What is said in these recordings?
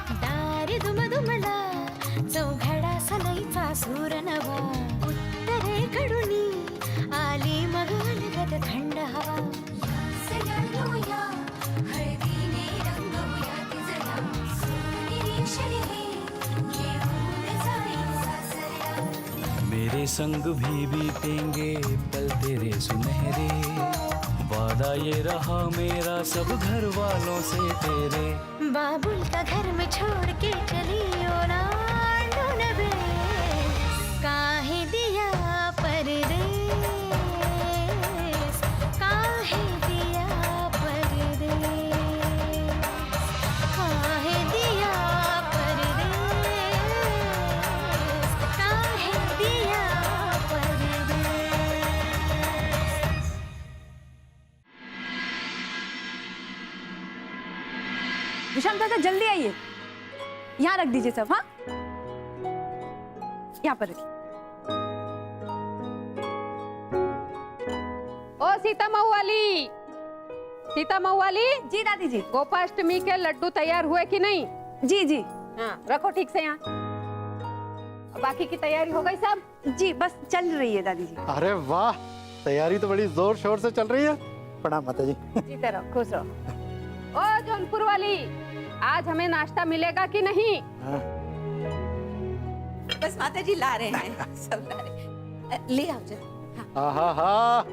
दारी दुमदुमला चौघडा सनईचा सूर नवा उत्तरेकडून आली मग अलगद थंड हवा सगळ्या हळदीने रंगवूया तिजला निरीक्षण हे घेऊन जाई सासऱ्या मेरे संग भी बीतेंगे पल तेरे सुनहरे, वादा ये रहा मेरा सब घर वालों से तेरे। बाबुल का घर में छोड़ के चली ओ ना ढूंढबे काहे दिया परदेस काहे दिया परदेस काहे दिया परदेस काहे दिया परदेस। विशाल दादा जल्दी आइए, यहाँ रख दीजिए सब। हाँ, यहाँ पर रखिए। ओ सीता मऊ वाली, सीता मऊ वाली, जी दादी जी। गोपाष्टमी के लड्डू तैयार हुए कि नहीं? जी जी। हाँ, रखो ठीक से यहाँ। बाकी की तैयारी हो गई सब? जी बस चल रही है दादी जी। अरे वाह, तैयारी तो बड़ी जोर शोर से चल रही है। प्रणाम माता जी। जीते रहो, खुश रहो। ओ जौनपुर वाली, आज हमें नाश्ता मिलेगा कि नहीं? हाँ। बस माता जी ला रहे हैं, सब ला रहे हैं। ले आओ जरा। हाँ हाँ,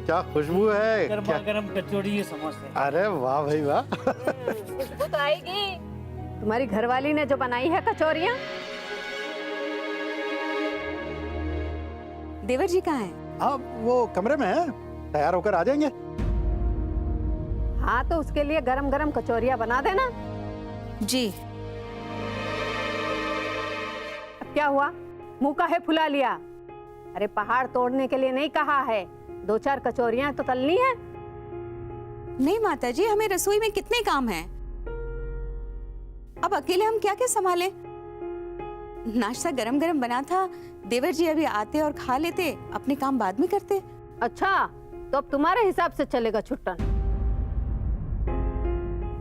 क्या खुशबू है। गर्मा गर्म कचौड़ी ये समोसे। अरे वाह भाई वाह। खुशबू तो आएगी। तुम्हारी घरवाली ने जो बनाई है कचौरियाँ। देवर जी कहाँ हैं? हाँ वो कमरे में है, तैयार होकर आ जाएंगे। हाँ तो उसके लिए गरम गरम कचौरियाँ बना देना। जी। अब क्या हुआ, मुंह काहे फुला लिया? अरे पहाड़ तोड़ने के लिए नहीं कहा है, 2-4 कचौरियाँ तो तलनी है। नहीं माता जी, हमें रसोई में कितने काम हैं। अब अकेले हम क्या क्या संभालें? नाश्ता गरम गरम बना था, देवर जी अभी आते और खा लेते, अपने काम बाद में करते। अच्छा, तो अब तुम्हारे हिसाब से चलेगा छुट्टन।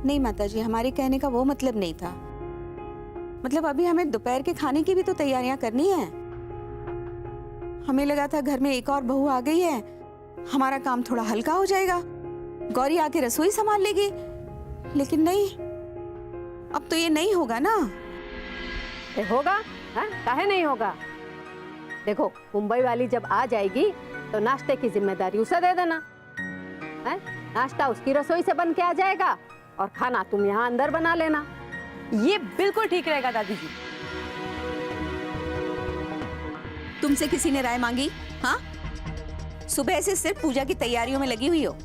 नहीं माता जी, हमारे कहने का वो मतलब नहीं था। मतलब अभी हमें दोपहर के खाने की भी तो तैयारियां करनी है। हमें लगा था घर में एक और बहू आ गई है, हमारा काम थोड़ा हल्का हो जाएगा, गौरी आके रसोई संभाल लेगी। लेकिन नहीं, अब तो ये नहीं होगा ना। ये होगा? हाँ? काहे नहीं होगा? देखो, मुंबई वाली जब आ जाएगी तो नाश्ते की जिम्मेदारी उसे दे देना। है? नाश्ता उसकी रसोई से बन के आ जाएगा और खाना तुम यहाँ अंदर बना लेना। ये बिल्कुल ठीक रहेगा दादी जी। तुमसे किसी ने राय मांगी? हाँ, सुबह से सिर्फ पूजा की तैयारियों में लगी हुई हो।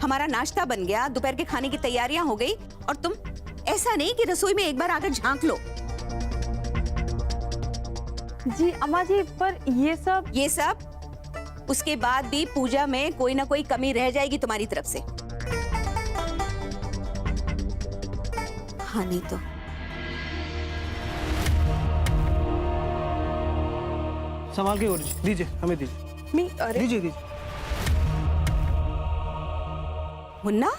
हमारा नाश्ता बन गया, दोपहर के खाने की तैयारियां हो गई, और तुम ऐसा नहीं कि रसोई में एक बार आकर झांक लो। जी अम्मा जी, पर ये सब उसके बाद भी पूजा में कोई ना कोई कमी रह जाएगी तुम्हारी तरफ से। हाँ नहीं तो संभाल के और दीजिए, हमें दीजिए। दीजिए दीजिए। मुन्ना,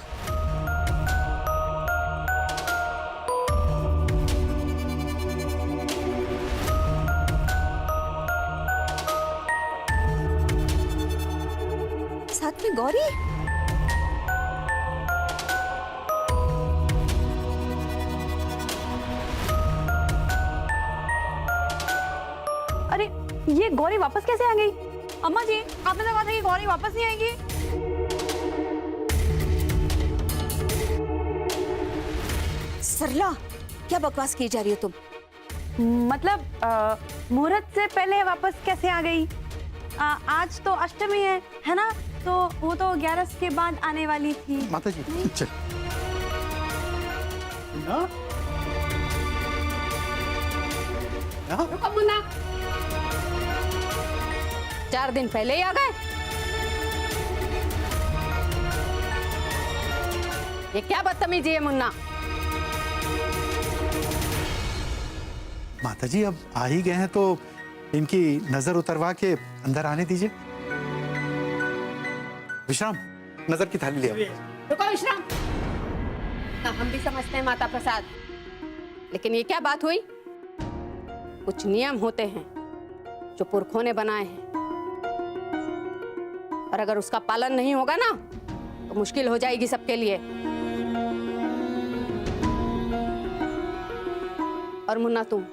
साथ में गौरी। अरे ये गौरी वापस कैसे आ गई? अम्मा जी, आपने तो कहा था कि गौरी वापस नहीं आएगी। सरला, क्या बकवास की जा रही हो तुम? मतलब मुहूर्त से पहले वापस कैसे आ गई? आज तो अष्टमी है ना? तो वो तो 11 के बाद आने वाली थी। माता जी चल। रुको मुन्ना, 4 दिन पहले ही आ गए। ये क्या बदतमीजी है मुन्ना? माता जी अब आ ही गए हैं तो इनकी नजर उतरवा के अंदर आने दीजिए। विश्राम, नजर की थाली ले आओ। रुको विश्राम। हम भी समझते हैं माता प्रसाद, लेकिन ये क्या बात हुई? कुछ नियम होते हैं जो पुरखों ने बनाए हैं, और अगर उसका पालन नहीं होगा ना तो मुश्किल हो जाएगी सबके लिए। और मुन्ना, तुम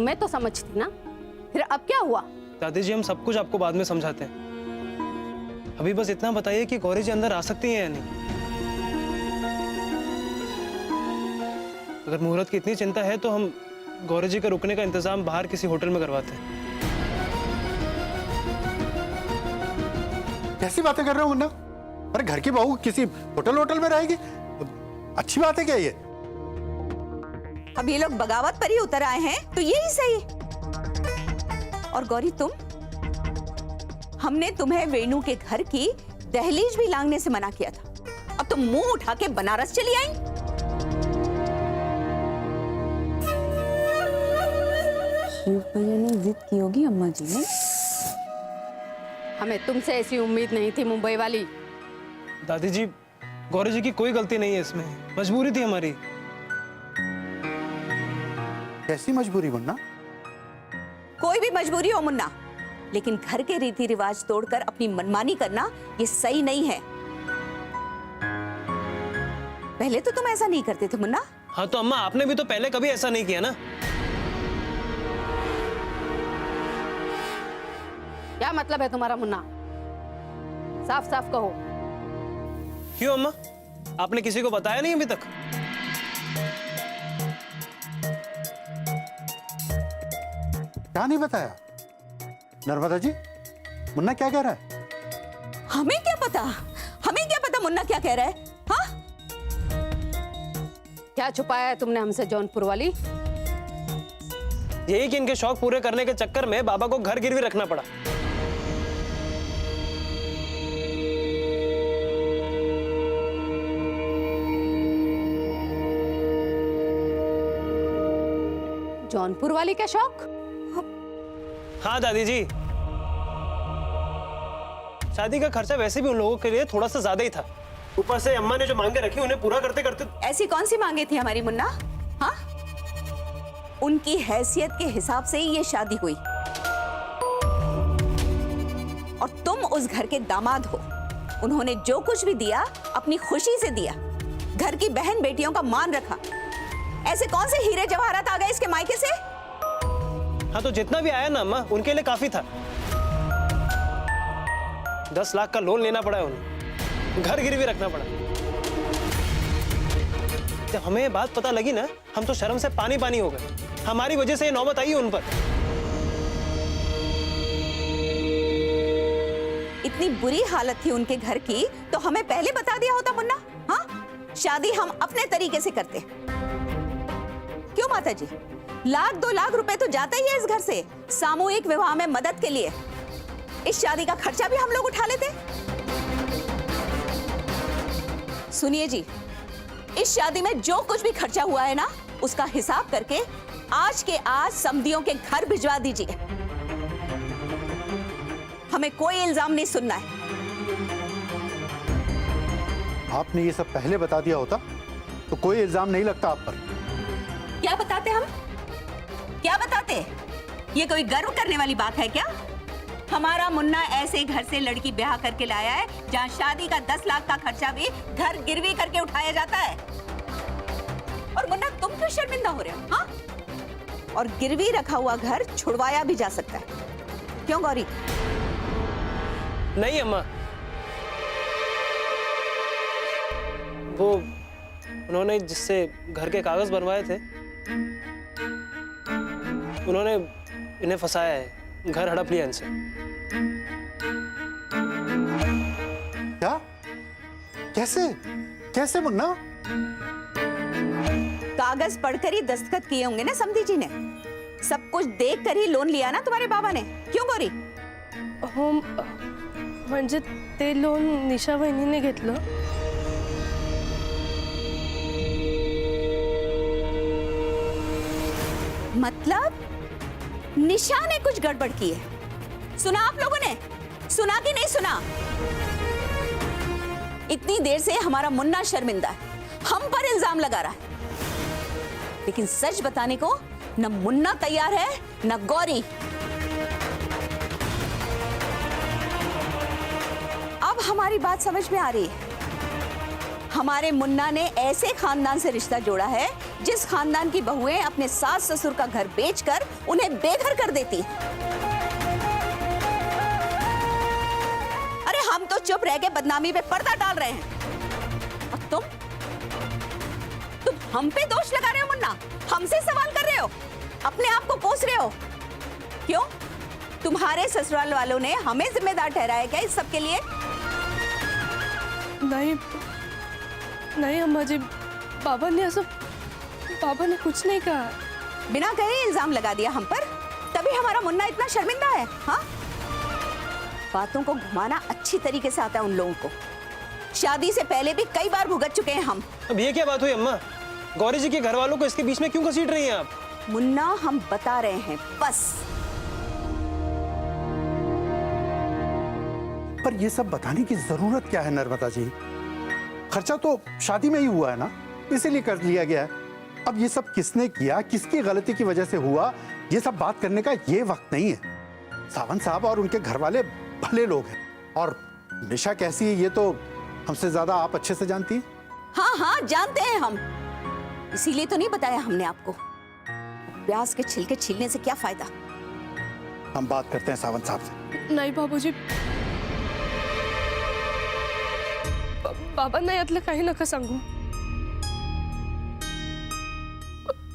में तो समझ थी ना, फिर अब क्या हुआ? दादी जी, हम सब कुछ आपको बाद में समझाते हैं। अभी बस इतना बताइए कि गौरी जी अंदर आ सकती हैं या नहीं। अगर मुहूर्त की इतनी चिंता है तो हम गौरी जी का रुकने का इंतजाम बाहर किसी होटल में करवाते हैं। कैसी बातें कर रहे हो मुन्ना? अरे घर की बहू किसी होटल में रहेगी? अच्छी बात है क्या ये? अब ये लोग बगावत पर ही उतर आए हैं तो यही सही। और गौरी, हमने तुम्हें वेणु के घर की दहलीज भी लांघने से मना किया था, अब तुम मुंह उठा के बनारस चली आई। भैया ने जिद की होगी अम्मा जी ने। हमें तुमसे ऐसी उम्मीद नहीं थी मुंबई वाली। दादी जी, गौरी जी की कोई गलती नहीं है इसमें, मजबूरी थी हमारी। कैसी मजबूरी मुन्ना? कोई भी मजबूरी हो मुन्ना, लेकिन घर के रीति रिवाज तोड़कर अपनी मनमानी करना ये सही नहीं है। पहले तो तुम ऐसा नहीं करते थे मुन्ना। हाँ तो अम्मा, आपने भी तो पहले कभी ऐसा नहीं किया ना। क्या मतलब है तुम्हारा मुन्ना? साफ साफ कहो। क्यों अम्मा, आपने किसी को बताया नहीं अभी तक? क्या नहीं बताया? नर्मदा जी, मुन्ना क्या कह रहा है? हमें क्या पता मुन्ना क्या कह रहा है? हाँ, क्या छुपाया है तुमने हमसे जौनपुर वाली? यही कि इनके शौक पूरे करने के चक्कर में बाबा को घर गिरवी रखना पड़ा। जौनपुर वाली का शौक? हाँ दादी जी, शादी का खर्चा वैसे भी उन लोगों के लिए थोड़ा सा ज्यादा ही था। ऊपर से अम्मा ने जो मांगे रखी उन्हें पूरा करते करते। ऐसी कौन सी मांगे थी हमारी मुन्ना? हाँ, उनकी हैसियत के हिसाब से ही ये शादी हुई, और तुम उस घर के दामाद हो। उन्होंने जो कुछ भी दिया अपनी खुशी से दिया, घर की बहन बेटियों का मान रखा। ऐसे कौन से हीरे जवाहरात आ गए इसके मायके से? हाँ तो जितना भी आया ना अम्मा, उनके लिए काफी था। 10 लाख का लोन लेना पड़ा है उन्हें, घर गिरवी रखना पड़ा। जब हमें ये बात पता लगी ना, हम तो शर्म से पानी पानी हो गए। हमारी वजह से ये नौबत आई उन पर। इतनी बुरी हालत थी उनके घर की तो हमें पहले बता दिया होता मुन्ना। हाँ, शादी हम अपने तरीके से करते। क्यों माता जी, 1-2 लाख रुपए तो जाता ही है इस घर से सामूहिक विवाह में मदद के लिए। इस शादी का खर्चा भी हम लोग उठा लेते। सुनिए जी, इस शादी में जो कुछ भी खर्चा हुआ है ना, उसका हिसाब करके आज के आज समधियों के घर भिजवा दीजिए। हमें कोई इल्जाम नहीं सुनना है। आपने ये सब पहले बता दिया होता तो कोई इल्जाम नहीं लगता आप पर। क्या बताते हम? क्या बताते? ये कोई गर्व करने वाली बात है क्या? हमारा मुन्ना ऐसे घर से लड़की ब्याह करके लाया है जहां शादी का 10 लाख का खर्चा भी घर गिरवी करके उठाया जाता है। और मुन्ना, तुम क्यों शर्मिंदा हो रहे हो? हाँ? और गिरवी रखा हुआ घर छुड़वाया भी जा सकता है। क्यों गौरी? नहीं अम्मा, वो उन्होंने जिससे घर के कागज बनवाए थे, उन्होंने इन्हें फंसाया है, घर हड़प लिया इनसे। क्या? कैसे? कैसे मुन्ना? कागज पढ़कर ही दस्तखत किए होंगे ना समधी जी ने। सब कुछ देख कर ही लोन लिया ना तुम्हारे बाबा ने। क्यों गौरी? हो, म्हणजे ते लोन निशा वहिनीने घेतलं। मतलब निशा ने कुछ गड़बड़ की है। सुना आप लोगों ने? सुना कि नहीं सुना? इतनी देर से हमारा मुन्ना शर्मिंदा है, हम पर इल्जाम लगा रहा है। लेकिन सच बताने को न मुन्ना तैयार है न गौरी। अब हमारी बात समझ में आ रही है। हमारे मुन्ना ने ऐसे खानदान से रिश्ता जोड़ा है जिस खानदान की बहुएं अपने सास ससुर का घर बेचकर उन्हें बेघर कर देती। अरे हम तो चुप रह के बदनामी पे पर्दा डाल रहे हैं और तुम हम पे दोष लगा रहे हो मुन्ना, हमसे सवाल कर रहे हो, अपने आप को कोस रहे हो। क्यों? तुम्हारे ससुराल वालों ने हमें जिम्मेदार ठहराया क्या इस सब के लिए? नहीं नहीं अम्मा जी, बाबा ने कुछ नहीं कहा। बिना कहे इल्जाम लगा दिया हम पर, तभी हमारा मुन्ना इतना शर्मिंदा है। हाँ, बातों को घुमाना अच्छी तरीके से आता है उन लोगों को। शादी से पहले भी कई बार भुगत चुके हैं हम। अब ये क्या बात हुई अम्मा? गौरी जी के घर वालों को इसके बीच में क्यों घसीट रही हैं आप? मुन्ना, हम बता रहे हैं बस। पर ये सब बताने की जरूरत क्या है नर्मदा जी? खर्चा तो शादी में ही हुआ है ना, इसीलिए कर लिया गया है। अब ये सब किसने किया, किसकी गलती की वजह से हुआ, ये सब बात करने का ये वक्त नहीं है। सावंत साहब और उनके घर वाले भले लोग हैं, और निशा कैसी है ये तो हमसे ज्यादा आप अच्छे से जानती हैं। हाँ हाँ, जानते हैं हम, इसीलिए तो नहीं बताया हमने आपको। प्याज के छिलके छीलने से क्या फायदा? हम बात करते हैं सावंत साहब से। नाही बाबूजी, बाबांना यातलं काही नका सांगू।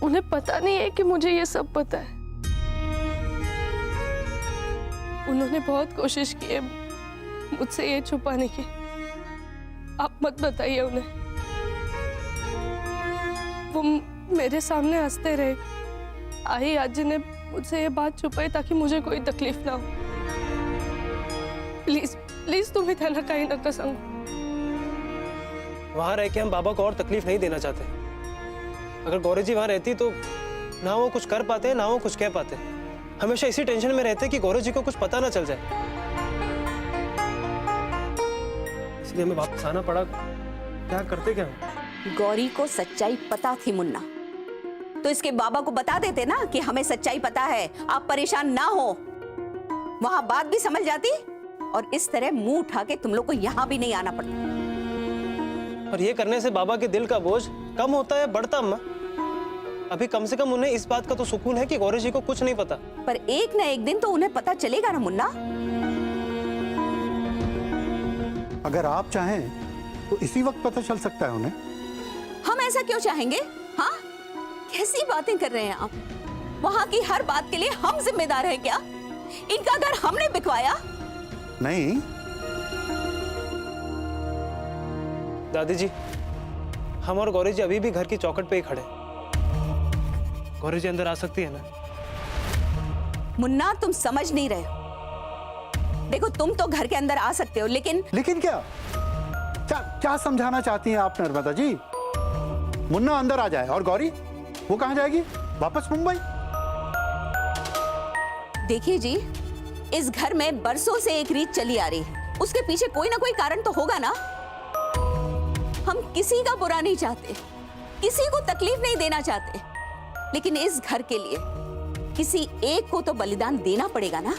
उन्हें पता नहीं है कि मुझे ये सब पता है। उन्होंने बहुत कोशिश की है मुझसे ये छुपाने की। आप मत बताइए उन्हें। वो मेरे सामने हंसते रहे। आई आज ने मुझसे ये बात छुपाई ताकि मुझे कोई तकलीफ ना हो। प्लीज प्लीज तुम्ही त्यांना काही नका सांगू। वहां रह के हम बाबा को और तकलीफ नहीं देना चाहते। अगर गौरी जी वहां रहती तो ना वो कुछ कर पाते ना वो कुछ कह पाते। हमेशा इसी टेंशन में रहते कि गौरी जी को कुछ पता ना चल जाए, इसलिए हमें वापस आना पड़ा। क्या करते क्या? गौरी को सच्चाई पता थी मुन्ना, तो इसके बाबा को बता देते ना कि हमें सच्चाई पता है, आप परेशान ना हो। वहां बात भी समझ जाती और इस तरह मुंह उठा के तुम लोग को यहां भी नहीं आना पड़ता। और ये करने से बाबा के दिल का बोझ कम होता है बढ़ता? अम्मा, अभी कम से कम उन्हें इस बात का तो सुकून है कि गौरी जी को कुछ नहीं पता। पर एक न एक दिन तो उन्हें पता चलेगा ना मुन्ना। अगर आप चाहें तो इसी वक्त पता चल सकता है उन्हें। हम ऐसा क्यों चाहेंगे? हाँ, कैसी बातें कर रहे हैं आप? वहां की हर बात के लिए हम जिम्मेदार हैं क्या? इनका घर हमने बिकवाया? नहीं दादी जी, हम और गौरी जी अभी भी घर की चौखट पे ही खड़े। गौरी जी अंदर आ सकती है ना? मुन्ना, तुम समझ नहीं रहे हो। देखो, तुम तो घर के अंदर आ सकते हो, लेकिन क्या क्या क्या समझाना चाहती हैं आप नर्मदा जी? मुन्ना अंदर आ जाए और गौरी वो कहां जाएगी? वापस मुंबई। देखिए जी, इस घर में बरसों से एक रीत चली आ रही है। उसके पीछे कोई ना कोई कारण तो होगा ना। हम किसी का बुरा नहीं चाहते, किसी को तकलीफ नहीं देना चाहते, लेकिन इस घर के लिए किसी एक को तो बलिदान देना पड़ेगा ना।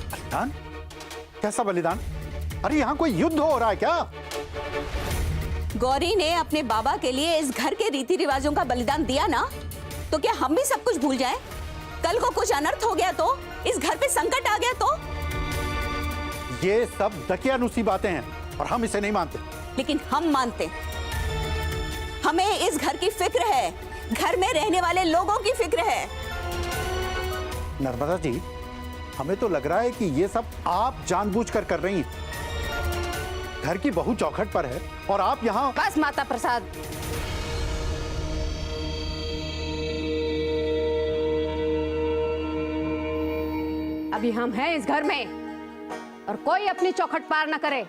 बलिदान? कैसा बलिदान? अरे यहाँ कोई युद्ध हो रहा है क्या? गौरी ने अपने बाबा के लिए इस घर के रीति रिवाजों का बलिदान दिया ना, तो क्या हम भी सब कुछ भूल जाएं? कल को कुछ अनर्थ हो गया तो, इस घर पे संकट आ गया तो? ये सब दकियानुसी बातें हैं और हम इसे नहीं मानते। लेकिन हम मानते। हमें इस घर की फिक्र है, घर में रहने वाले लोगों की फिक्र है। नर्मदा जी, हमें तो लग रहा है कि ये सब आप जानबूझकर कर रही हैं। घर की बहू चौखट पर है और आप यहाँ। बस माता प्रसाद, अभी हम हैं इस घर में और कोई अपनी चौखट पार ना करे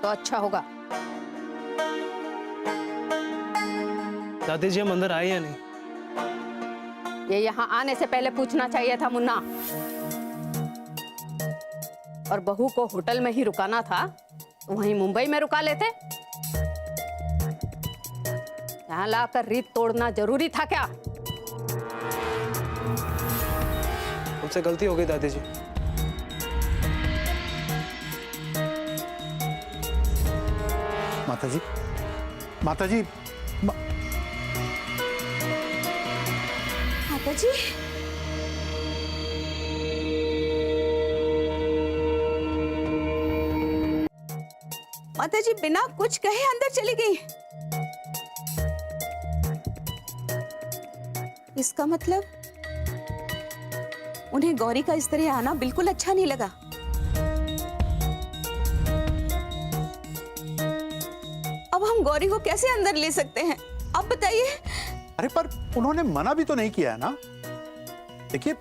तो अच्छा होगा। दादी जी, हम अंदर आए या नहीं? ये यहाँ आने से पहले पूछना चाहिए था मुन्ना। और बहू को होटल में ही रुकाना था, वहीं मुंबई में रुका लेते। यहाँ लाकर रीत तोड़ना जरूरी था क्या? मुझसे गलती हो गई दादी जी। माताजी, माताजी, माताजी, माताजी बिना कुछ कहे अंदर चली गई। इसका मतलब उन्हें गौरी का इस तरह आना बिल्कुल अच्छा नहीं लगा। अब हम गौरी को कैसे अंदर ले सकते हैं, आप बताइए। अरे पर उन्होंने मना भी तो नहीं किया है ना। देखिए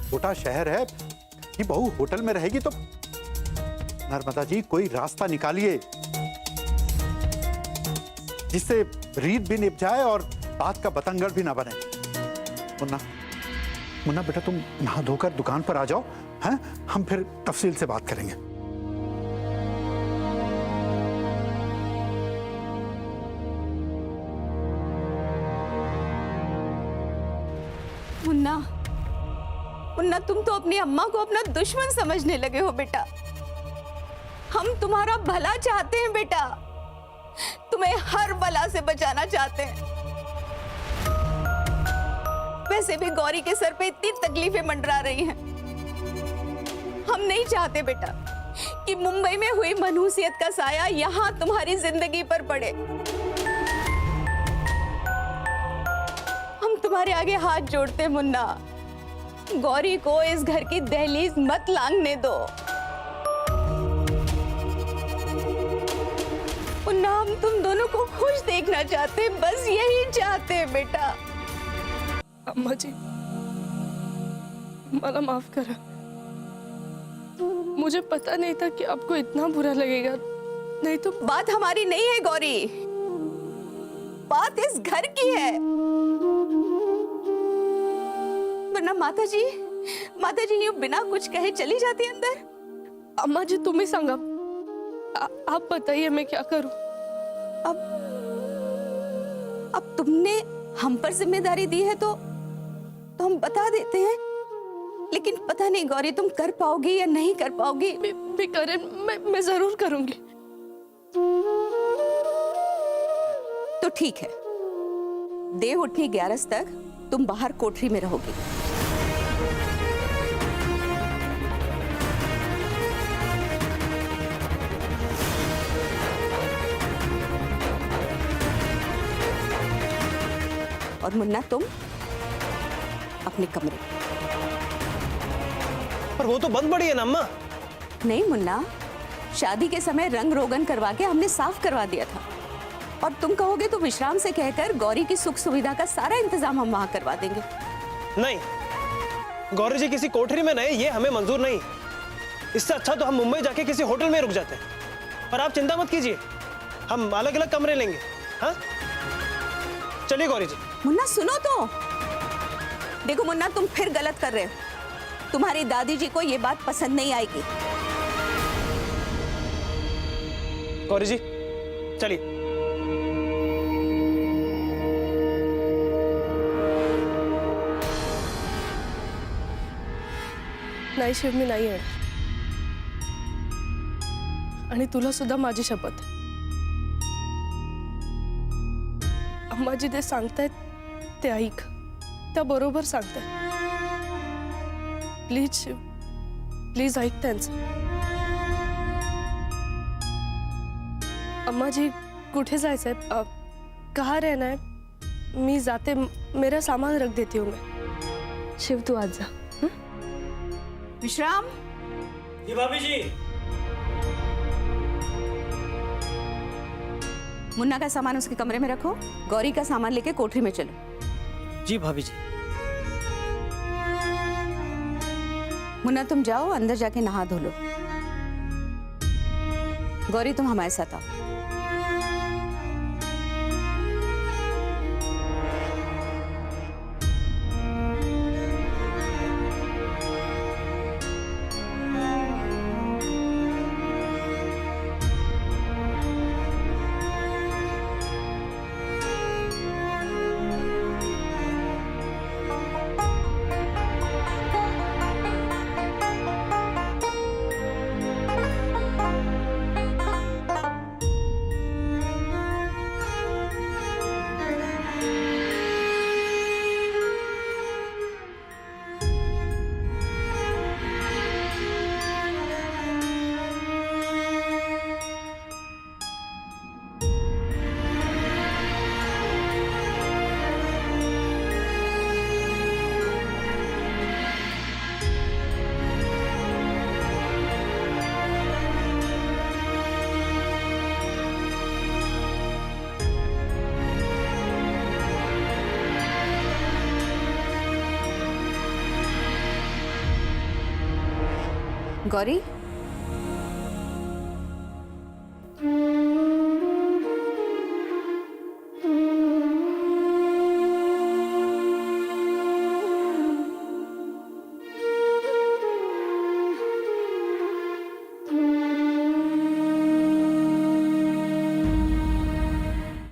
छोटा शहर है, कि बहू होटल में रहेगी तो नर्मदा जी कोई रास्ता निकालिए जिससे रीत भी निभ जाए और बात का बतंगड़ भी ना बने। मुन्ना, मुन्ना बेटा तुम नहा धोकर दुकान पर आ जाओ, हैं? हम फिर तफसील से बात करेंगे। मुन्ना, मुन्ना तुम तो अपनी अम्मा को अपना दुश्मन समझने लगे हो बेटा। हम तुम्हारा भला चाहते हैं बेटा, तुम्हें हर बला से बचाना चाहते हैं। वैसे भी गौरी के सर पे इतनी तकलीफें मंडरा रही हैं। हम नहीं चाहते बेटा कि मुंबई में हुई मनहूसियत का साया यहाँ तुम्हारी जिंदगी पर पड़े। हम तुम्हारे आगे हाथ जोड़ते हैं मुन्ना, गौरी को इस घर की दहलीज मत लांघने दो। मुन्ना हम तुम दोनों को खुश देखना चाहते हैं, बस यही चाहते हैं बेटा। अम्मा जी मला माफ करा, मुझे पता नहीं था कि आपको इतना बुरा लगेगा। नहीं तो बात हमारी नहीं है गौरी, बात इस घर की है। वरना माताजी, माताजी यूं बिना कुछ कहे चली जाती अंदर। अम्मा जी तुम ही सांगा, आप बताइए मैं क्या करूं। अब तुमने हम पर जिम्मेदारी दी है तो हम बता देते हैं, लेकिन पता नहीं गौरी तुम कर पाओगी या नहीं कर पाओगी। भी करें, मैं जरूर करूंगी। तो ठीक है, देव उठनी 11 तक तुम बाहर कोठरी में रहोगी। और मुन्ना तुम अपने कमरे। पर वो तो बंद पड़ी है ना अम्मा। नहीं मुन्ना, शादी के समय रंग रोगन करवा के हमने साफ करवा दिया था, और तुम कहोगे तो विश्राम से कहकर गौरी की सुख सुविधा का सारा इंतजाम हम वहां करवा देंगे। नहीं, गौरी जी किसी कोठरी में नहीं, ये हमें मंजूर नहीं। इससे अच्छा तो हम मुंबई जाके किसी होटल में रुक जाते हैं। पर आप चिंता मत कीजिए, हम अलग अलग कमरे लेंगे। हाँ चलिए गौरी जी। मुन्ना सुनो तो, देखो मुन्ना तुम फिर गलत कर रहे हो। तुम्हारी दादी जी को ये बात पसंद नहीं आएगी। गौरी जी चलिए। नाही शिवमी नाही येणार, आणि तुला सुद्धा माझी शपथ। अम्माजी ते सांगतायत ते ऐक, त्या बरोबर सांगतायत। प्लीज शिव, प्लीज ऐक त्यांचं। अम्माजी कुठे जायचंय, कहाँ रहना है? मी जाते, मेरा सामान रख देती हूँ मैं। शिव तू आज जा। विश्राम। जी भाभी जी। मुन्ना का सामान उसके कमरे में रखो, गौरी का सामान लेके कोठरी में चलो। जी भाभी जी। मुन्ना तुम जाओ, अंदर जाके नहा धो लो। गौरी तुम हमारे साथ आओ। गौरी